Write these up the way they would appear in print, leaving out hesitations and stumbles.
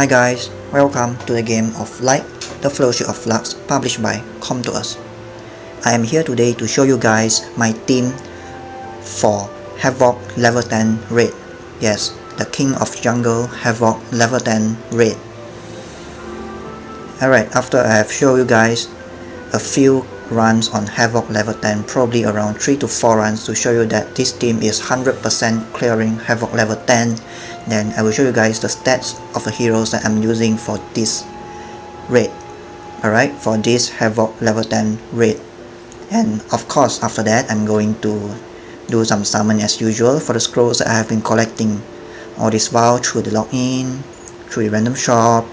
Hi guys, welcome to the game of Light, the Fellowship of Loux, published by Come To Us. I am here today to show you guys my team for Havok level 10 raid. Yes, the King of Jungle Havok level 10 raid. Alright, after I have shown you guys a few runs on Havok level 10, probably around 3 to 4 runs to show you that this team is 100% clearing Havok level 10, then I will show you guys the stats of the heroes that I'm using for this raid. Alright, for this Havok level 10 raid. And of course, after that, I'm going to do some summon as usual for the scrolls that I have been collecting all this while through the login, through the random shop,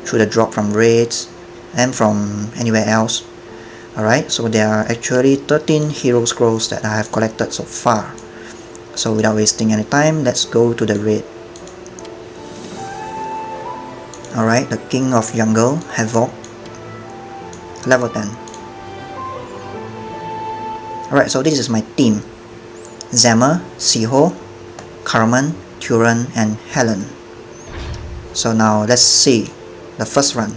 through the drop from raids, and from anywhere else. Alright, so there are actually 13 hero scrolls that I have collected so far. So without wasting any time, let's go to the raid. Alright, the King of Jungle, Havok, level 10. Alright, so this is my team. Zema, Siho, Carmen, Turan, and Helen. So now let's see the first run.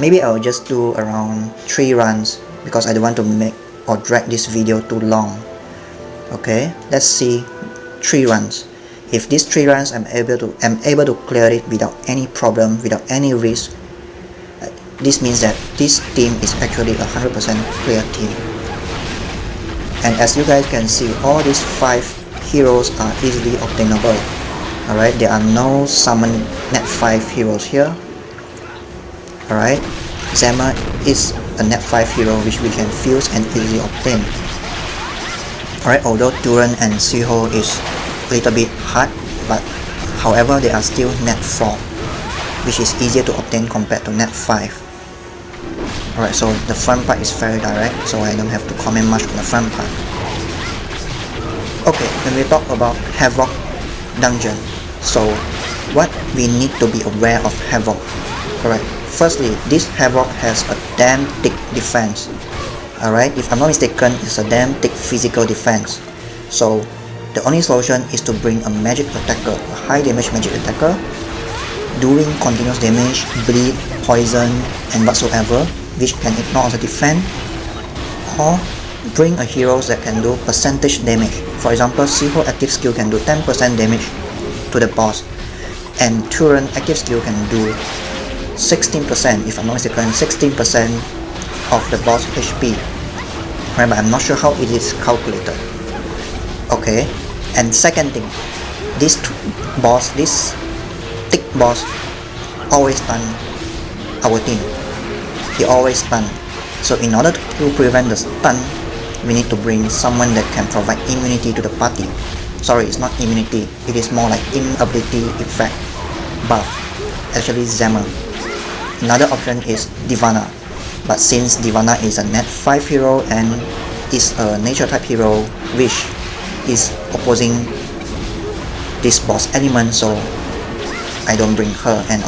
Maybe I'll just do around 3 runs because I don't want to make or drag this video too long. Okay, let's see 3 runs. If these 3 runs I'm able to clear it without any problem, without any risk, this means that this team is actually a 100% clear team. And as you guys can see, all these 5 heroes are easily obtainable. Alright, there are no summon Nat5 heroes here. Alright, Zema is a Nat5 hero which we can fuse and easily obtain. Alright, although Turan and Siho is a little bit hard, but however they are still Nat4, which is easier to obtain compared to Nat5. Alright, so the front part is very direct, so I don't have to comment much on the front part. Okay, when we talk about Havok dungeon, so what we need to be aware of Havok. Alright, firstly, this Havok has a damn thick defense. Alright, if I'm not mistaken, it's a damn thick physical defense. So the only solution is to bring a magic attacker, a high damage magic attacker, doing continuous damage, bleed, poison, and whatsoever, which can ignore the defense, or bring a hero that can do percentage damage. For example, Siho active skill can do 10% damage to the boss, and Turan active skill can do 16%, if I'm not mistaken, 16% of the boss HP. Right, but I'm not sure how it is calculated. Okay, and second thing, this thick boss always stun our team. He always stun. So in order to prevent the stun, we need to bring someone that can provide immunity to the party. Sorry, it's not immunity, it is more like inability effect buff. Actually, Zema. Another option is Divana, but since Divana is a Nat5 hero and is a nature type hero which is opposing this boss element, so I don't bring her. And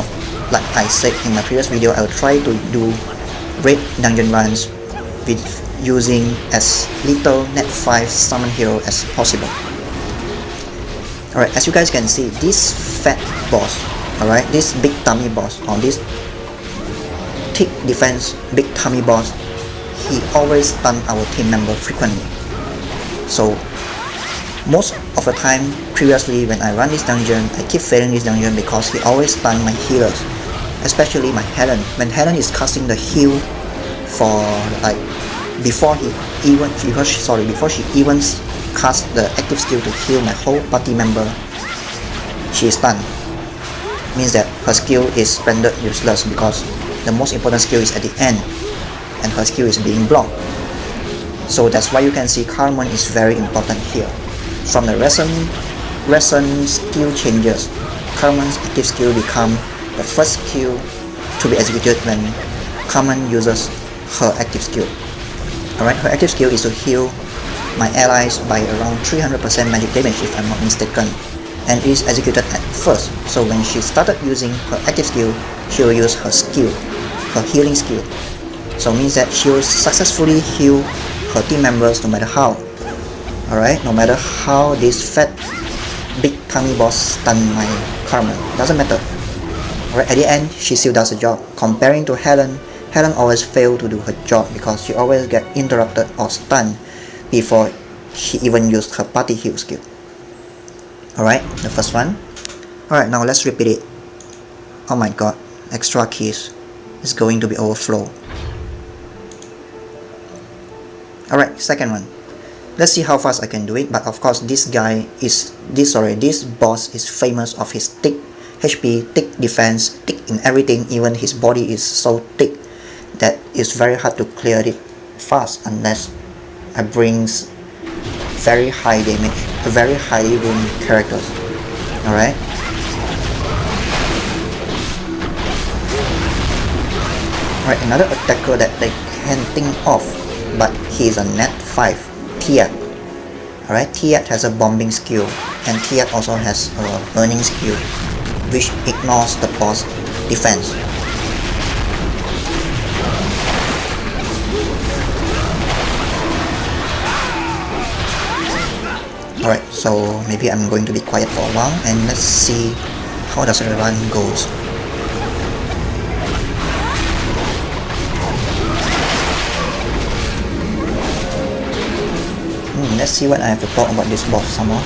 like I said in my previous video, I'll try to do raid dungeon runs with using as little Nat5 summon hero as possible. Alright, as you guys can see, this fat boss, alright, this big tummy boss, or this thick defense big tummy boss, he always stun our team member frequently. So most of the time previously when I run this dungeon, I keep failing this dungeon because he always stun my healers, especially my Helen. When Helen is casting the heal for like before she even casts the active skill to heal my whole party member, she is stunned. Means that her skill is rendered useless because the most important skill is at the end and her skill is being blocked. So that's why you can see Carmen is very important here. From the recent skill changes, Carmen's active skill become the first skill to be executed when Carmen uses her active skill. Alright, her active skill is to heal my allies by around 300% magic damage if I'm not mistaken, and it is executed at first. So when she started using her active skill, she will use her skill, her healing skill. So it means that she will successfully heal her team members no matter how. Alright, no matter how this fat big tummy boss stun my Carmen, doesn't matter. Alright, at the end, she still does the job. Comparing to Helen, Helen always fails to do her job because she always get interrupted or stunned before she even used her party heal skill. Alright, the first one. Alright, now let's repeat it. Oh my god, extra keys is going to be overflow. Alright, second one. Let's see how fast I can do it, but of course this boss is famous of his thick HP, thick defense, thick in everything. Even his body is so thick that it's very hard to clear it fast unless I brings very high damage, very highly rune characters. Alright. Alright, another attacker that they can think of, but he is a Nat5. Tiat. Alright, Tiat has a bombing skill, and Tiat also has a burning skill, which ignores the boss defense. Alright, so maybe I'm going to be quiet for a while, and let's see how does the run goes. Let's see what I have to talk about this boss some more.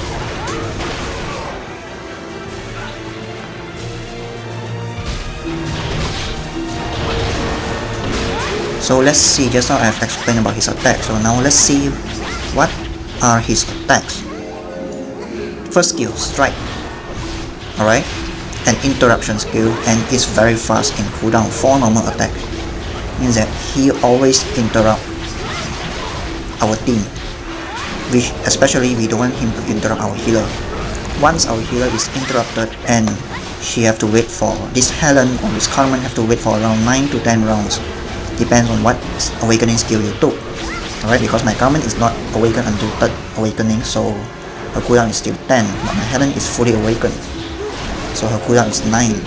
So let's see, just now I have explained about his attack, so now let's see what are his attacks. First skill, strike. Alright, an interruption skill, and is very fast in cooldown for normal attack. Means that he always interrupt our team, which especially we don't want him to interrupt our healer. Once our healer is interrupted and she have to wait for this Helen or this Carmen have to wait for around 9 to 10 rounds, depends on what awakening skill you took. Alright, because my Carmen is not awakened until 3rd awakening, so her cooldown is still 10, but my Helen is fully awakened, so her cooldown is 9.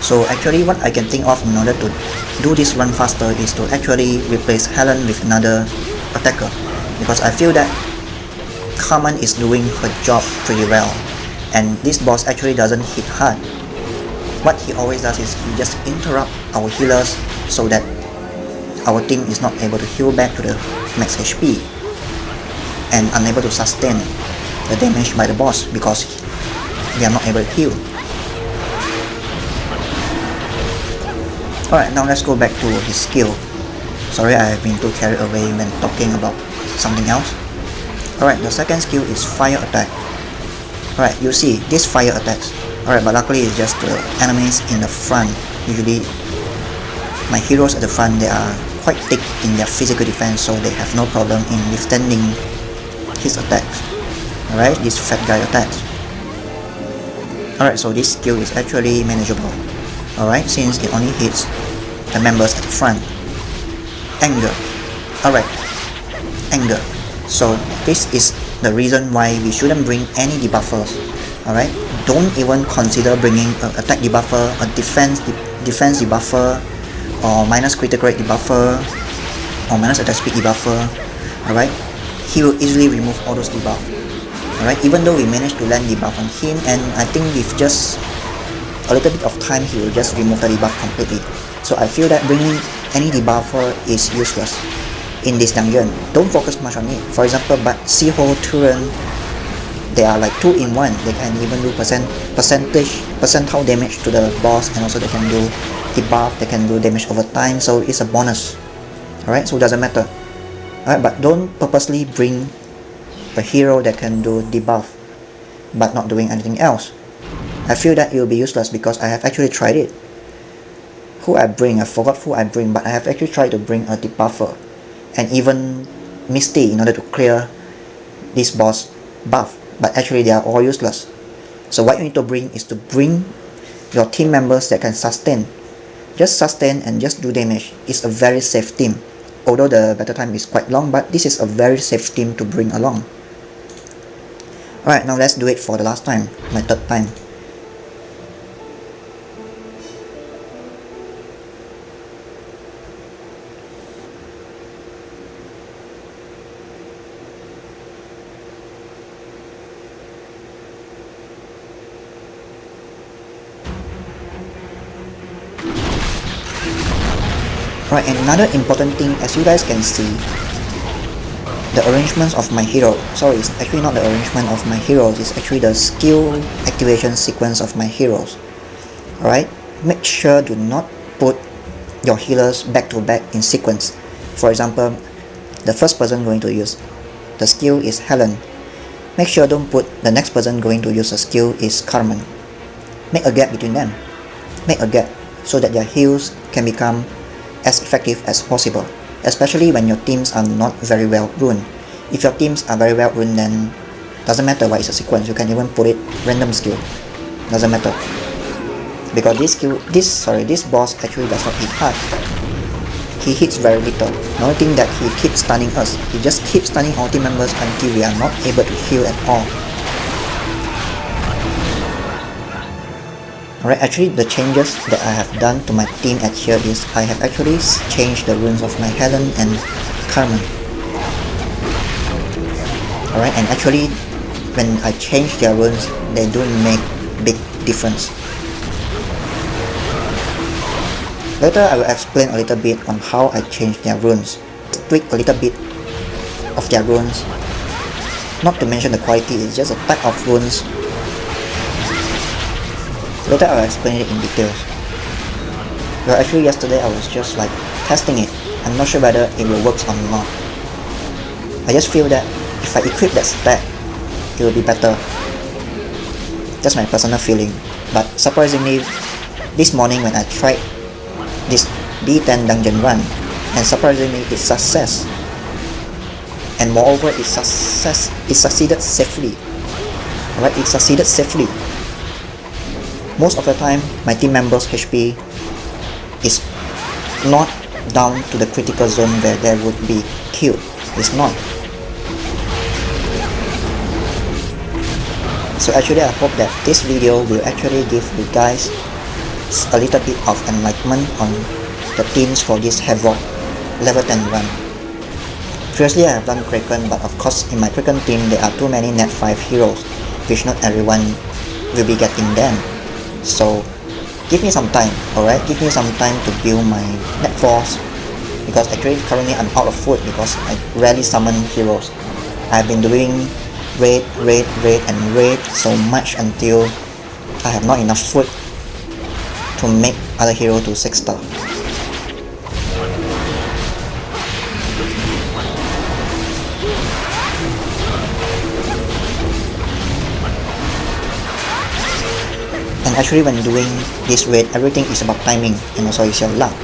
So actually what I can think of in order to do this run faster is to actually replace Helen with another attacker, because I feel that Carmen is doing her job pretty well and this boss actually doesn't hit hard. What he always does is he just interrupt our healers so that our team is not able to heal back to the max HP and unable to sustain the damage by the boss because they are not able to heal. Alright, now let's go back to his skill. Sorry, I have been too carried away when talking about something else. Alright, the second skill is fire attack. Alright, you see, this fire attacks. Alright, but luckily it's just the enemies in the front. Usually, my heroes at the front, they are quite thick in their physical defense, so they have no problem in withstanding his attacks. Alright, this fat guy attacks. Alright, so this skill is actually manageable. Alright, since it only hits the members at the front. Anger. Alright, anger. So this is the reason why we shouldn't bring any debuffers. Alright, don't even consider bringing an attack debuffer, a defense debuffer, or minus critical rate debuffer, or minus attack speed debuffer. Alright, he will easily remove all those debuffs. Alright, even though we managed to land debuff on him, and I think with just a little bit of time he will just remove the debuff completely. So I feel that bringing any debuffer is useless in this dungeon. Don't focus much on it. For example, but Siho, Turan, they are like 2-in-1. They can even do percentile damage to the boss, and also they can do debuff, they can do damage over time, so it's a bonus. Alright, so it doesn't matter. Alright, but don't purposely bring a hero that can do debuff but not doing anything else. I feel that it will be useless because I have actually tried it. Who I bring, I forgot who I bring, but I have actually tried to bring a debuffer and even Misty in order to clear this boss buff, but actually they are all useless. So what you need to bring is to bring your team members that can sustain. Just sustain and just do damage. It's a very safe team. Although the battle time is quite long, but this is a very safe team to bring along. Alright, now let's do it for the last time, my 3rd time. Right, and another important thing, as you guys can see, the arrangements of my hero. Sorry, it's actually not the arrangement of my heroes, it's actually the skill activation sequence of my heroes. Alright, make sure do not put your healers back to back in sequence. For example, the first person going to use the skill is Helen. Make sure don't put the next person going to use a skill is Carmen. Make a gap between them. Make a gap so that their heals can become as effective as possible, especially when your teams are not very well run. If your teams are very well run, then doesn't matter what is a sequence, you can even put it random skill, doesn't matter, because this boss actually does not hit hard. He hits very little. The only thing that he keeps stunning us, he just keeps stunning our team members until we are not able to heal at all. Alright, actually the changes that I have done to my team at here is I have actually changed the runes of my Helen and Carmen. Alright, and actually when I change their runes, they do make big difference. Later I will explain a little bit on how I changed their runes, tweak a little bit of their runes. Not to mention the quality, it's just a type of runes. Later I will explain it in details. Well, actually yesterday I was just like testing it. I'm not sure whether it will work or not. I just feel that if I equip that stat, it will be better. That's my personal feeling. But surprisingly, this morning when I tried this D10 dungeon run, and surprisingly it's success. And moreover, it succeeded safely. Alright, it succeeded safely. Most of the time, my team members' HP is not down to the critical zone where they would be killed. It's not. So actually I hope that this video will actually give you guys a little bit of enlightenment on the teams for this Havok level 10 run. Previously I have done Kraken, but of course in my Kraken team there are too many Nat5 heroes, which not everyone will be getting them. So give me some time, alright? Give me some time to build my Nat4s, because actually currently I'm out of food because I rarely summon heroes. I've been doing raid and raid so much until I have not enough food to make other hero to 6 star. And actually when doing this raid, everything is about timing and also it's your luck.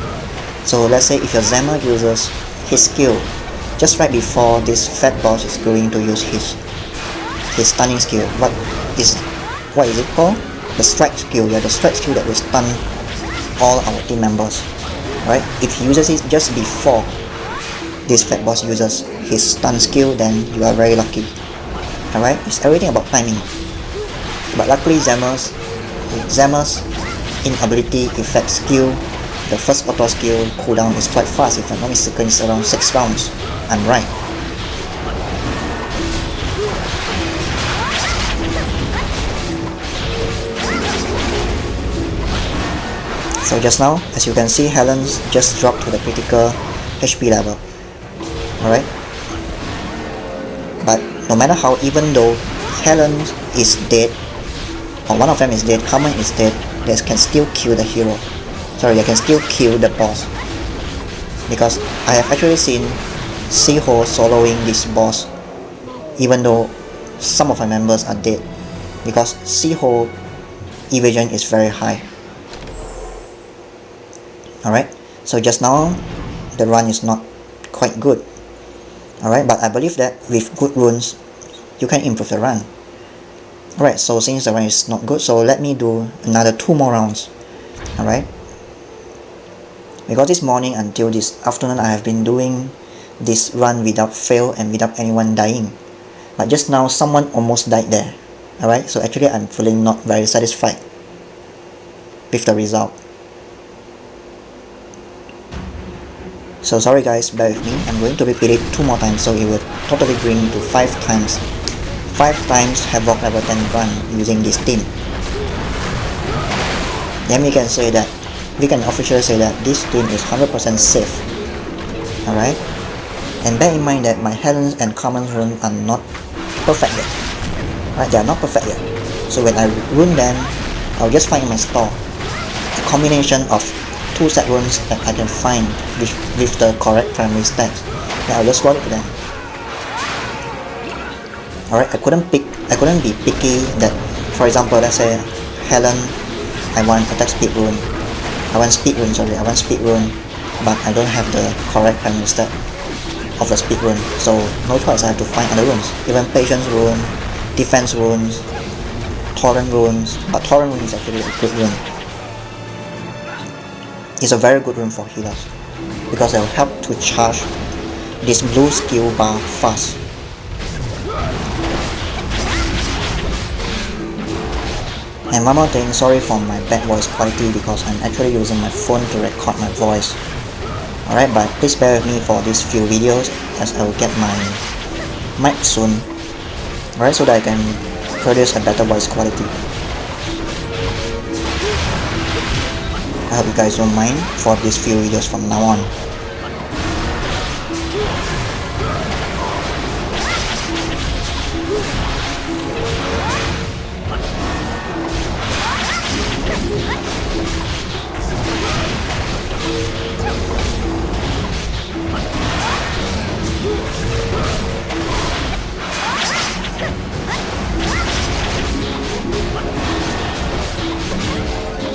So let's say if your Zemmer uses his skill just right before this fat boss is going to use his stunning skill. What is it called? The strike skill. Yeah, the strike skill that will stun all our team members. Right? If he uses it just before this fat boss uses his stun skill, then you are very lucky. Alright? It's everything about timing. But luckily Zemmer's inability effect skill, the first auto skill cooldown is quite fast. If I'm not mistaken, it's around 6 rounds. I'm right. So just now, as you can see, Helen's just dropped to the critical HP level. Alright? But no matter how, even though Helen is dead, or one of them is dead, Carmen is dead, they can still kill the hero. Sorry, they can still kill the boss. Because I have actually seen Siho soloing this boss, even though some of my members are dead. Because Siho evasion is very high. Alright, so just now the run is not quite good. Alright, but I believe that with good runes you can improve the run. Alright, so since the run is not good, so let me do another 2 more rounds. Alright, because this morning until this afternoon I have been doing this run without fail and without anyone dying. But just now someone almost died there. Alright, so actually I'm feeling not very satisfied with the result. So sorry guys, bear with me. I'm going to repeat it 2 more times, so it will totally bring to 5 times. 5 times Havok level 10 run using this team. Then we can say that we can officially say that this team is 100% safe. Alright? And bear in mind that my Helen's and Carmen's rune are not perfect yet. Right? They are not perfect yet. So when I rune them, I'll just find in my store a combination of 2 set runes that I can find with the correct primary stacks. Then I'll just roll it to them. Alright, I couldn't be picky that, for example, let's say Helen, I want attack speed rune. I want speed rune, but I don't have the correct primary stack of the speed rune, so no choice, I have to find other runes. Even patience rune, defense runes, torrent runes, but torrent rune is actually a good rune. It's a very good rune for healers because it will help to charge this blue skill bar fast. And one more thing, sorry for my bad voice quality because I'm actually using my phone to record my voice. Alright, but please bear with me for these few videos as I will get my mic soon. Alright, so that I can produce a better voice quality. I hope you guys don't mind for these few videos from now on.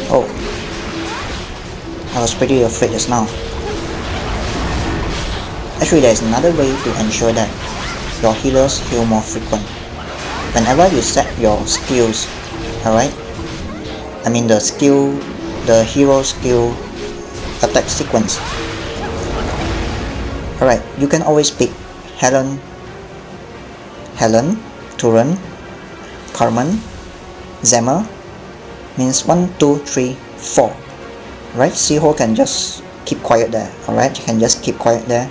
Oh, I was pretty afraid just now. Actually, there is another way to ensure that your healers heal more frequent. Whenever you set your skills, alright? I mean the hero skill attack sequence. Alright, you can always pick Helen, Turan, Carmen, Zemmer, means 1, 2, 3, 4. Right? Siho can just keep quiet there. Alright, you can just keep quiet there.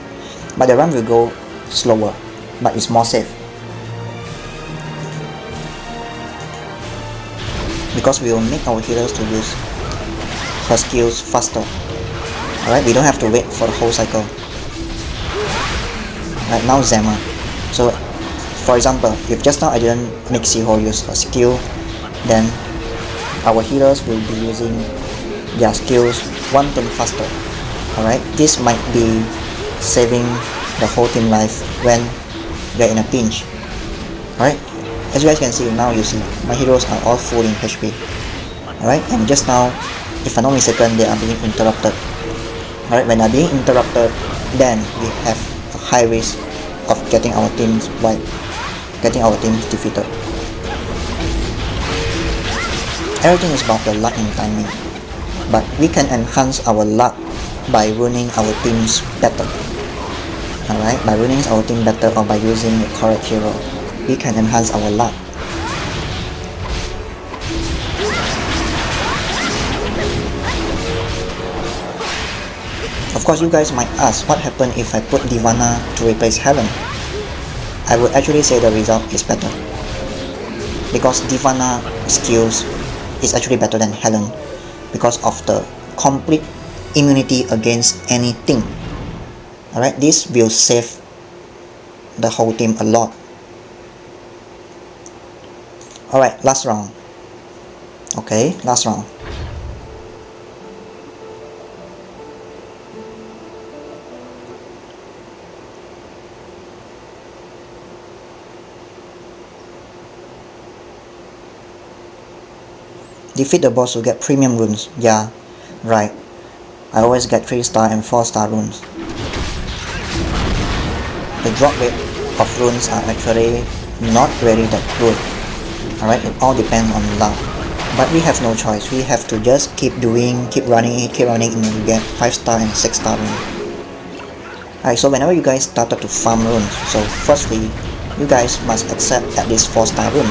But the run will go slower, but it's more safe. Because we will make our healers to use her skills faster. Alright, we don't have to wait for the whole cycle. Right now Zemmer. So for example, if just now I didn't make Siho use a skill, then our healers will be using their skills 1 turn faster. Alright, this might be saving the whole team life when they're in a pinch. Alright, as you guys can see now, you see my heroes are all full in HP. Alright, and just now, if I'm not mistaken, they are being interrupted. Alright, when they are being interrupted, then we have a high risk of getting our teams wiped, getting our teams defeated. Everything is about the luck and timing, but we can enhance our luck by running our teams better. Alright, by running our team better or by using the correct hero, we can enhance our luck. Of course, you guys might ask, what happened if I put Divana to replace Helen? I would actually say the result is better, because Divana skills is actually better than Helen because of the complete immunity against anything. Alright, this will save the whole team a lot. Alright, last round. Okay, last round. Defeat the boss to get premium runes. Yeah, right. I always get 3-star and 4-star runes. The drop rate of runes are actually not really that good. Alright, it all depends on luck. But we have no choice. We have to just keep doing, keep running, and we get 5-star and 6-star runes. Alright, so whenever you guys started to farm runes, so firstly, you guys must accept at least 4-star rune.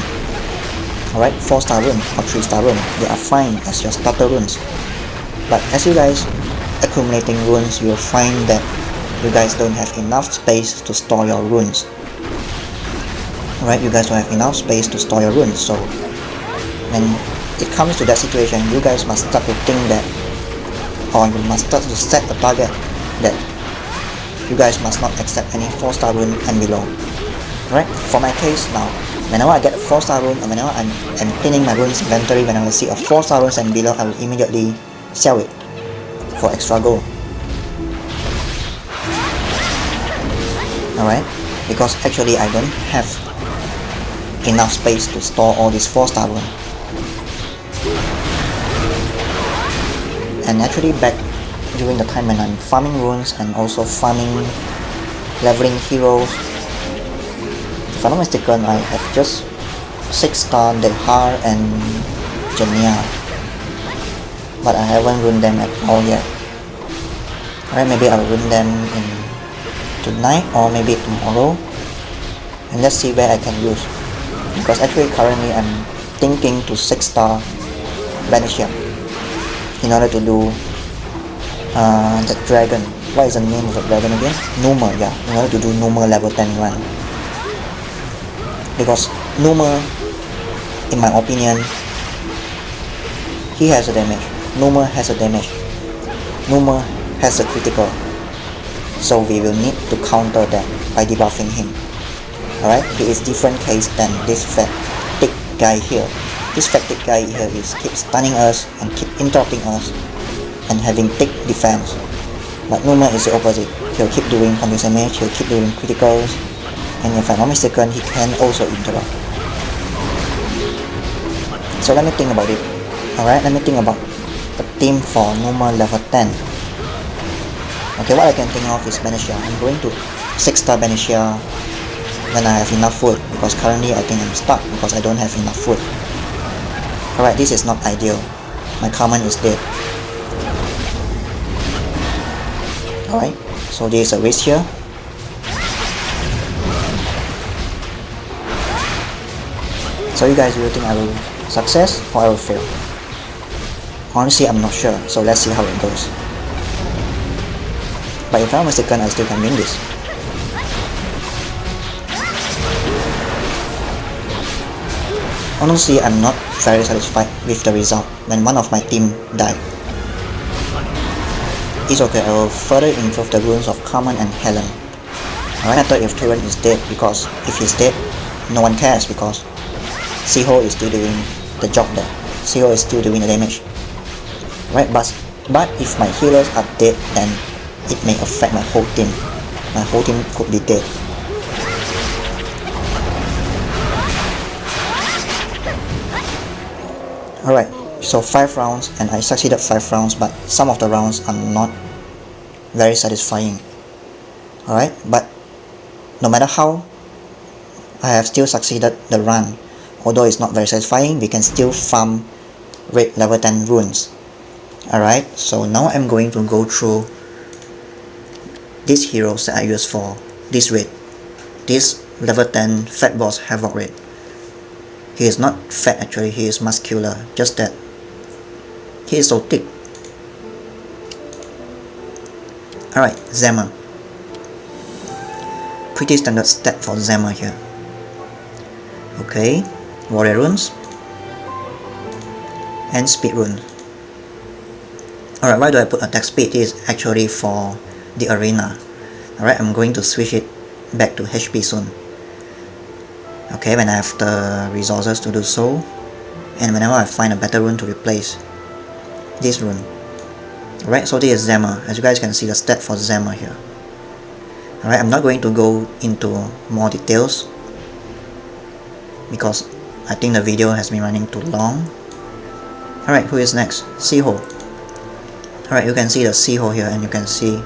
Alright, 4-star rune or 3-star rune, they are fine as your starter runes. But as you guys accumulating runes, you will find that you guys don't have enough space to store your runes. Alright, you guys don't have enough space to store your runes, so when it comes to that situation, you guys must start to think that or you must start to set a target that you guys must not accept any 4-star rune and below. Right? For my case now, whenever I get a 4-star rune, or whenever I'm cleaning my runes inventory, when I will see a 4-star rune and below, I will immediately sell it for extra gold. Alright? Because actually I don't have enough space to store all these 4-star runes. And actually back during the time when I'm farming runes and also farming leveling heroes, if I'm not mistaken, I have just 6-star Dehar and Jania, but I haven't ruined them at all yet. Alright, maybe I'll ruin them in tonight or maybe tomorrow, and let's see where I can use, because actually currently I'm thinking to 6-star Banishia in order to do the dragon. What is the name of the dragon again? Numer, yeah, in order to do Numer level 10 run. Because Numer, in my opinion, he has a damage. Numer has a damage. Numer has a critical. So we will need to counter that by debuffing him. Alright, he is different case than this fat thick guy here. This fat thick guy here is keep stunning us and keep interrupting us and having thick defense. But Numer is the opposite. He'll keep doing continuous damage, he'll keep doing criticals, and if I'm not mistaken, he can also interrupt. So let me think about it. Alright, let me think about the team for Numer level 10. Okay, what I can think of is Banishia. I'm going to 6-star Banishia when I have enough food, because currently I think I'm stuck because I don't have enough food. Alright, this is not ideal. My Carmen is dead. Alright, so there is a risk here. So you guys will think I will success or I will fail? Honestly, I'm not sure, so let's see how it goes. But if I'm mistaken, I still can win this. Honestly, I'm not very satisfied with the result when one of my team died. It's okay, I will further improve the runes of Carmen and Helen. Alright, I thought if Tyrion is dead, because if he's dead, no one cares, because Siho is still doing the job there. Siho is still doing the damage. Right, but if my healers are dead, then it may affect my whole team. My whole team could be dead. Alright, so 5 rounds and I succeeded 5 rounds, but some of the rounds are not very satisfying. Alright, but no matter how, I have still succeeded the run. Although it's not very satisfying, we can still farm red level 10 runes. Alright, so now I'm going to go through these heroes that I use for this raid. This level 10 fat boss Havok raid. He is not fat actually, he is muscular, just that he is so thick. Alright, Zema. Pretty standard stat for Zema here. Okay, warrior runes and speed rune. Alright, why do I put attack speed? This is actually for the arena. Alright, I'm going to switch it back to HP soon. Okay, when I have the resources to do so, and whenever I find a better rune to replace this rune. Alright, so this is Zema. As you guys can see the stat for Zema here. Alright, I'm not going to go into more details because I think the video has been running too long. Alright, who is next? Siho. Alright, you can see the Siho here, and you can see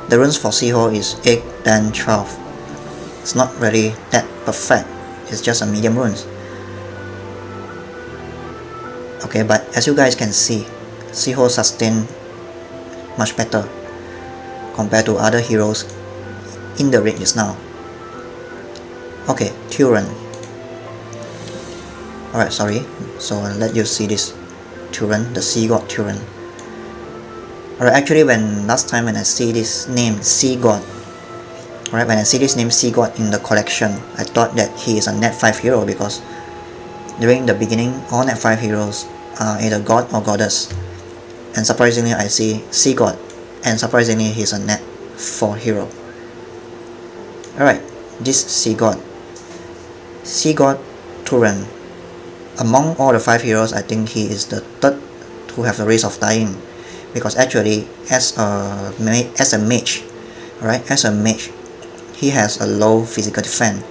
the runes for Siho is 8, 10, 12. It's not really that perfect, it's just a medium runes. Okay, but as you guys can see, Siho sustain much better compared to other heroes in the raid just now. Okay, Tyrion. Alright, sorry, so I'll let you see this Tyrion, the Sea God Tyrion. Alright, actually last time when I see this name, Sea God, alright, when I see this name Sea God in the collection, I thought that he is a Nat5 hero, because during the beginning, all Nat5 heroes are either God or Goddess. And surprisingly I see Sea God, and surprisingly he's a Nat4 hero. Alright, this Sea God Turan. Among all the 5 heroes, I think he is the third to have the risk of dying, because actually as a mage, alright, as a mage he has a low physical defense,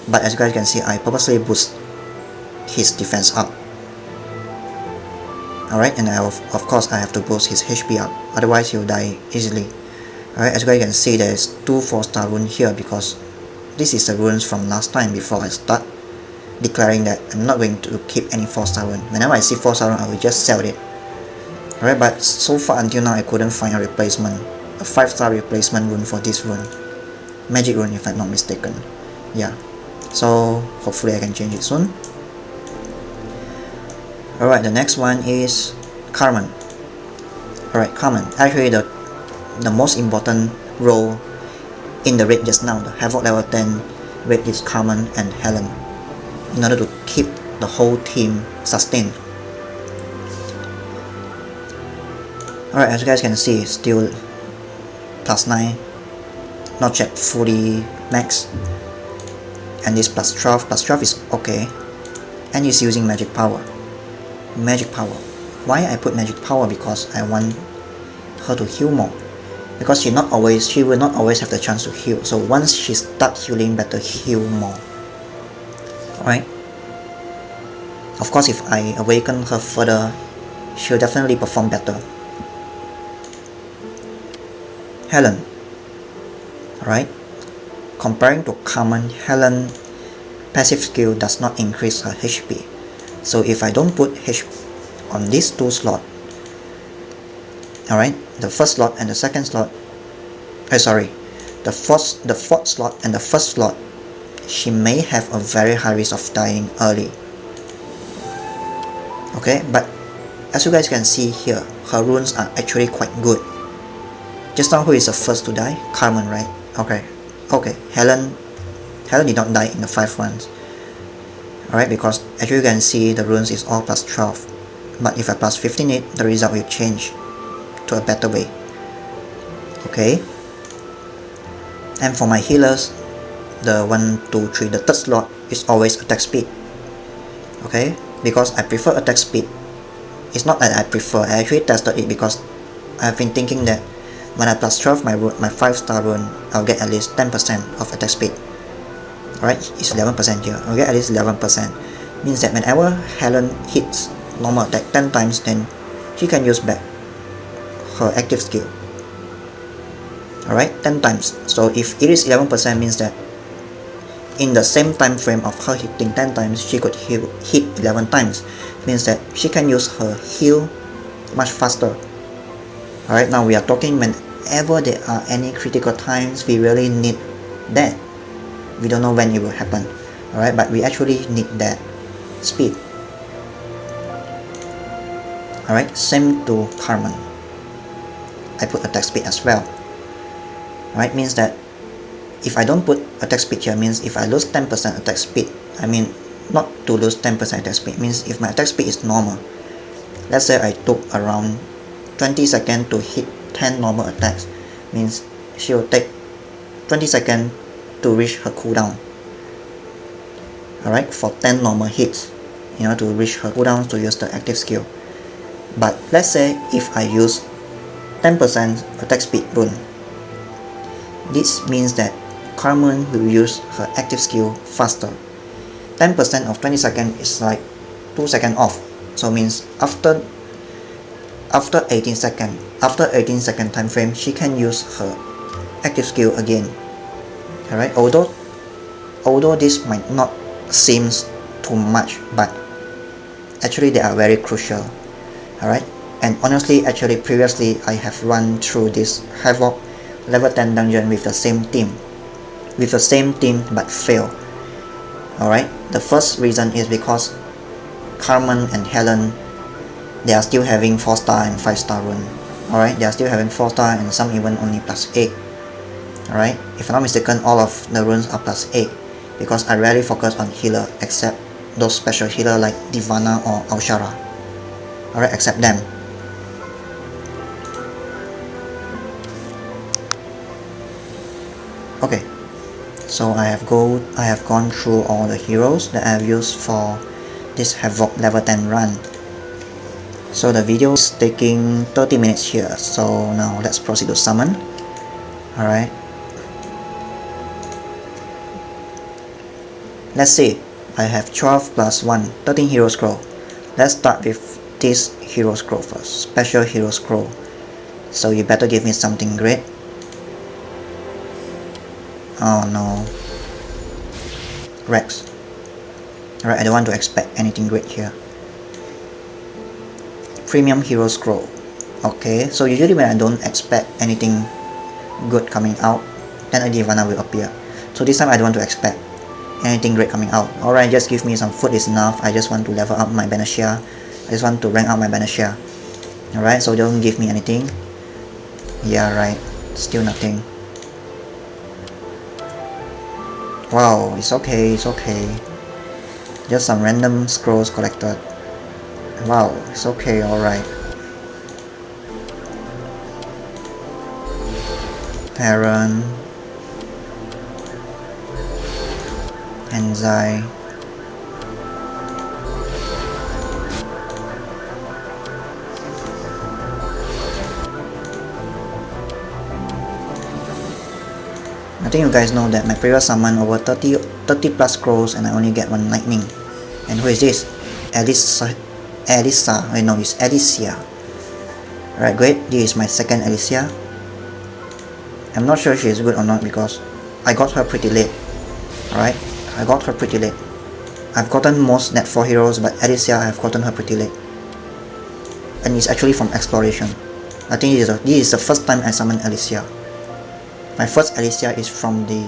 but as you guys can see I purposely boost his defense up. Alright, and of course I have to boost his HP up, otherwise he'll die easily. Alright, as you guys can see there's 2 4-star runes here, because this is the runes from last time before I start declaring that I'm not going to keep any 4-star rune. Whenever I see 4-star rune I will just sell it. Alright, but so far until now I couldn't find a replacement, a 5-star replacement rune for this rune. Magic rune if I'm not mistaken. Yeah, so hopefully I can change it soon. Alright, the next one is Carmen. Alright, Carmen. Actually the most important role in the raid just now, the Havok level 10 raid, is Carmen and Helen, in order to keep the whole team sustained. Alright, as you guys can see, still +9, not yet fully max, and this +12 is okay, and he's using magic power. Why I put magic power? Because I want her to heal more, because she will not always have the chance to heal, so once she starts healing, better heal more. Alright, of course if I awaken her further, she'll definitely perform better. Helen. Alright, comparing to Carmen, Helen passive skill does not increase her HP, so if I don't put HP on these 2 slots, alright, the first slot and the second slot, the fourth slot and the first slot, she may have a very high risk of dying early. Okay, but as you guys can see here, her runes are actually quite good. Just now who is the first to die? Carmen, right? Okay, Helen did not die in the 5 runs. Alright, because as you can see the runes is all +12, but if I +15 it, the result will change to a better way. Okay, and for my healers, the 1, 2, 3, the third slot is always attack speed. Okay, because I prefer attack speed. It's not that I prefer, I actually tested it, because I've been thinking that when I +12 my 5-star rune, I'll get at least 10% of attack speed. Alright, it's 11% here, I'll get at least 11%. Means that whenever Helen hits normal attack 10 times, then she can use back her active skill. Alright, 10 times. So if it is 11%, means that in the same time frame of her hitting 10 times, she could hit 11 times. Means that she can use her heal much faster. Alright, now we are talking whenever there are any critical times, we really need that. We don't know when it will happen. Alright, but we actually need that speed. Alright, same to Carmen. I put attack speed as well. Alright, means that if I don't put attack speed here, means if I lose 10% attack speed, I mean not to lose 10% attack speed, means if my attack speed is normal, let's say I took around 20 seconds to hit 10 normal attacks, means she will take 20 seconds to reach her cooldown. Alright, for 10 normal hits, to reach her cooldown to use the active skill. But let's say if I use 10% attack speed rune, this means that Carmen will use her active skill faster. 10% of 20 seconds is like 2 seconds off, so means after 18 second time frame, she can use her active skill again. Alright, although this might not seem too much, but actually they are very crucial. Alright, and honestly, actually previously I have run through this Havok level 10 dungeon with the same team but fail. Alright, the first reason is because Carmen and Helen, they are still having 4-star and 5-star rune. Alright, they are still having 4-star and some even only +8. Alright, if I'm not mistaken, all of the runes are +8, because I rarely focus on healer except those special healer like Divana or Aushara. Alright, except them. Okay, so I have gone through all the heroes that I have used for this Havok level 10 run. So the video is taking 30 minutes here, so now let's proceed to summon. Alright, let's see, I have 12 plus 1, 13 hero scroll. Let's start with this hero scroll first, special hero scroll. So you better give me something great. Oh no, Rex. Alright, I don't want to expect anything great here. Premium hero scroll. Okay, so usually when I don't expect anything good coming out, then a Divana will appear. So this time I don't want to expect anything great coming out. Alright, just give me some food is enough. I just want to level up my Banishia. I just want to rank up my Banishia. Alright, so don't give me anything. Yeah, right, still nothing. Wow, it's okay, it's okay. Just some random scrolls collected. Wow, it's okay, alright. Heron. Enzai. I think you guys know that my previous summon over 30 plus scrolls and I only get 1 lightning. And who is this? Elisa. I know it's Alicia. Alright, great. This is my second Alicia. I'm not sure she is good or not because I got her pretty late. Alright, I got her pretty late. I've gotten most Nat5 heroes, but Alicia I have gotten her pretty late. And it's actually from exploration. I think this is the first time I summon Alicia. My first Alicia is from the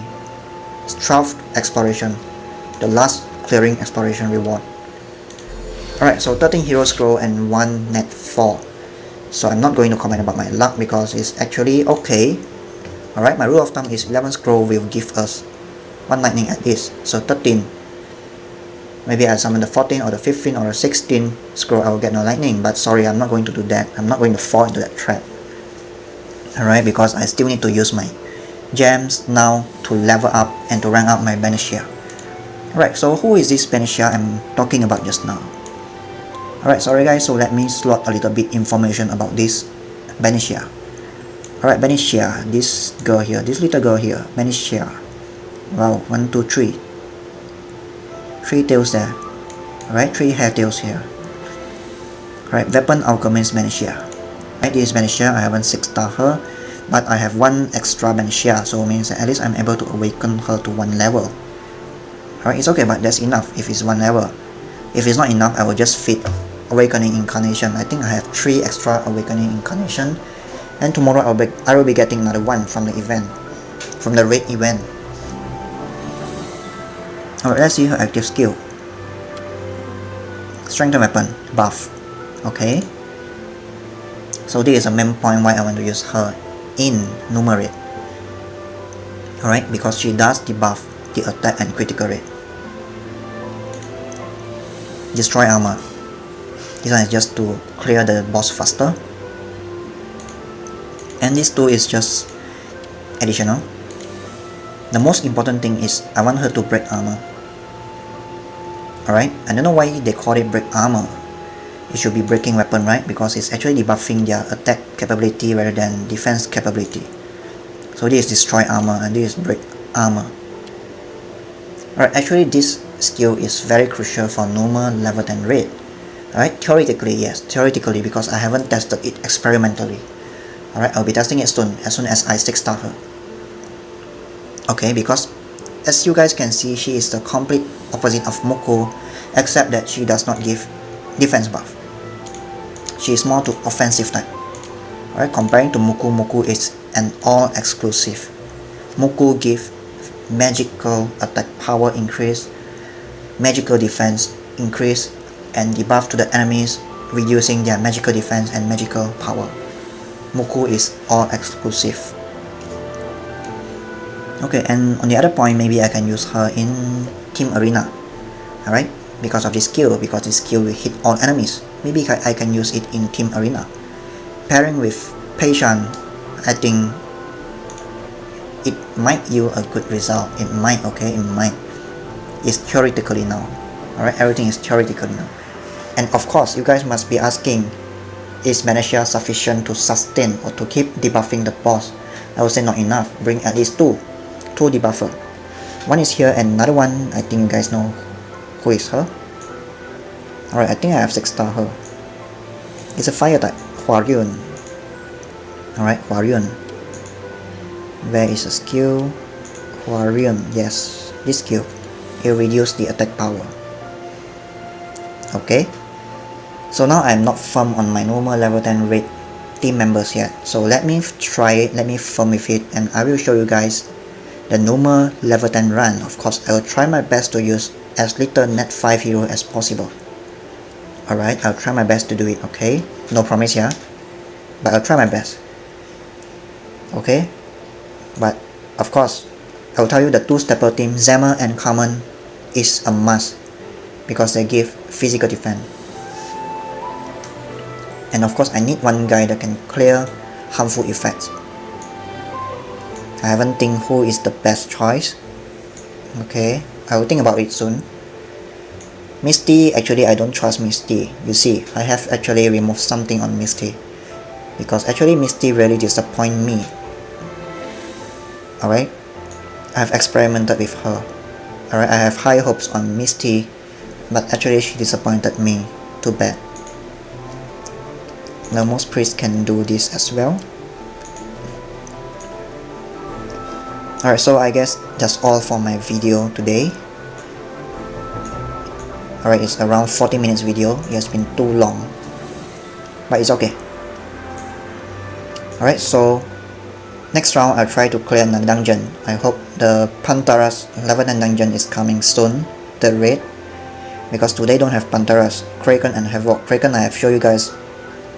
12th exploration, the last clearing exploration reward. Alright, so 13 hero scroll and 1 Nat5. So I'm not going to comment about my luck because it's actually okay. Alright, my rule of thumb is 11 scroll will give us 1 lightning at least. So 13. Maybe I'll summon the 14 or the 15 or the 16 scroll, I will get no lightning. But sorry, I'm not going to do that. I'm not going to fall into that trap. Alright, because I still need to use my gems now to level up and to rank up my Banishia. Alright, so who is this Banishia I'm talking about just now? Alright, sorry guys, so let me slot a little bit information about this Banishia. Alright, Banishia, this girl here, this little girl here, Banishia. Wow, 1, 2, 3. 3 tails there. Alright, 3 hair tails here. Alright, weapon alchemist Banishia. Right, this is Banishia, I haven't 6-star her. But I have 1 extra Banishia, so it means that at least I'm able to awaken her to 1 level. Alright, it's okay, but that's enough if it's 1 level. If it's not enough, I will just feed Awakening Incarnation. I think I have 3 extra Awakening Incarnation. And tomorrow I will be getting another 1 from the event. From the raid event. Alright, let's see her active skill. Strengthen weapon, buff. Okay. So this is a main point why I want to use her in Numerate. Alright, because she does debuff the attack and critical rate. Destroy armor. This one is just to clear the boss faster. And this 2 is just additional. The most important thing is I want her to break armor. Alright, I don't know why they call it break armor. It should be breaking weapon, right? Because it's actually debuffing their attack capability rather than defense capability. So this is destroy armor and this is break armor. Alright, actually this skill is very crucial for normal level 10 raid. Alright, theoretically yes, theoretically because I haven't tested it experimentally. Alright, I'll be testing it soon as I 6-star her. Okay, because as you guys can see, she is the complete opposite of Muku, except that she does not give defense buff. She is more to offensive type. Alright, comparing to Muku, Muku is an all-exclusive. Muku gives magical attack power increase, magical defense increase, and debuff to the enemies, reducing their magical defense and magical power. Muku is all-exclusive. Okay, and on the other point, maybe I can use her in Team Arena. Alright, because of this skill, because this skill will hit all enemies. Maybe I can use it in Team Arena. Pairing with Peishan, I think it might yield a good result. It might, okay, it might. It's theoretically now. Alright, everything is theoretically now. And of course, you guys must be asking, is Banishia sufficient to sustain or to keep debuffing the boss? I would say not enough. Bring at least two debuffer. One is here and another one, I think you guys know who is her. Alright, I think I have 6-star her. It's a fire type, Rune. Alright, Rune. Where is the skill? Rune, yes, this skill. It reduces the attack power. Okay. So now I'm not firm on my normal level 10 raid team members yet. So let me try it, let me firm with it, and I will show you guys the normal level 10 run. Of course, I will try my best to use as little Nat5 hero as possible. Alright, I'll try my best to do it, okay? No promise here, but I'll try my best. Okay? But, of course, I'll tell you the two-stepper team, Zema and Carmen, is a must because they give physical defense. And of course, I need one guy that can clear harmful effects. I haven't think who is the best choice. Okay, I will think about it soon. Misty, actually I don't trust Misty. You see, I have actually removed something on Misty. Because actually Misty really disappoints me. Alright, I have experimented with her. Alright, I have high hopes on Misty, but actually she disappointed me. Too bad. Now most priests can do this as well. Alright, so I guess that's all for my video today. Alright, it's around 40 minutes video. It has been too long, but it's okay. Alright, so next round I'll try to clear another dungeon. I hope the Pantaras level 10 dungeon is coming soon, the raid. Because today don't have Pantaras, Kraken and Havoc. Kraken I have shown you guys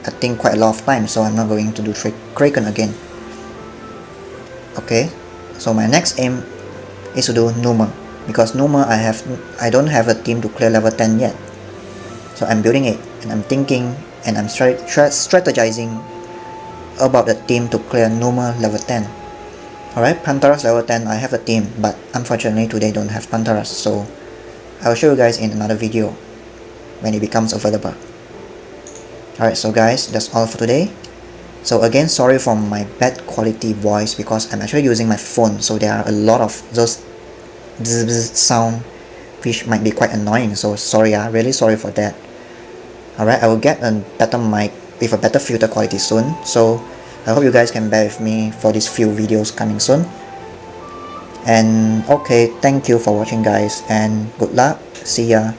I think quite a lot of times, so I'm not going to do Kraken again. Okay, so my next aim is to do Numa, because Numa I don't have a team to clear level 10 yet. So I'm building it, and I'm thinking, and I'm strategizing about the team to clear Numa level 10. Alright, Pantaras level 10, I have a team, but unfortunately today don't have Pantaras, so I'll show you guys in another video when it becomes available. Alright, so guys, that's all for today. So again, sorry for my bad quality voice because I'm actually using my phone, so there are a lot of those bzz bzz sound which might be quite annoying, so sorry, really sorry for that. Alright, I will get a better mic with a better filter quality soon, so I hope you guys can bear with me for these few videos coming soon. And okay, thank you for watching guys, and good luck, see ya.